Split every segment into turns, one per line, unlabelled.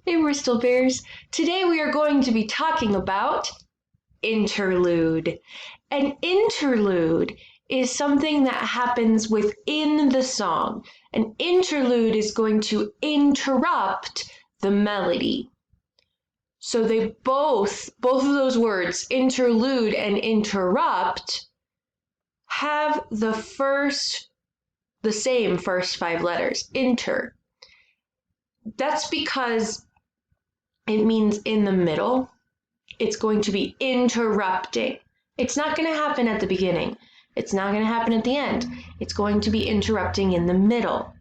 Hey, Bristol Bears. Today we are going to be talking about interlude. An interlude is something that happens within the song. An interlude is going to interrupt the melody. So they both of those words, interlude and interrupt, have the same first 5 letters, inter. That's because it means in the middle. It's going to be interrupting. It's not going to happen at the beginning. It's not going to happen at the end. It's going to be interrupting in the middle.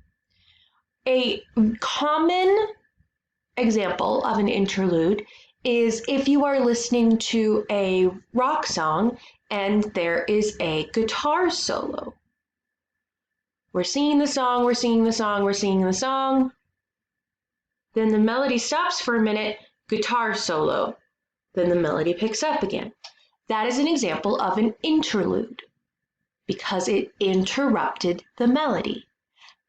A common example of an interlude is if you are listening to a rock song and there is a guitar solo. We're singing the song, we're singing the song, we're singing the song. Then the melody stops for a minute, guitar solo. Then the melody picks up again. That is an example of an interlude because it interrupted the melody.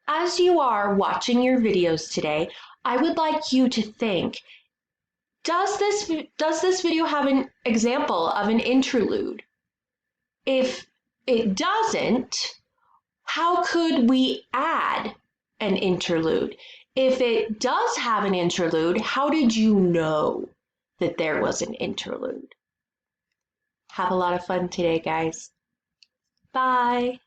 As you are watching your videos today, I would like you to think, does this video have an example of an interlude? If it doesn't, how could we add an interlude? If it does have an interlude, how did you know that there was an interlude? Have a lot of fun today, guys. Bye.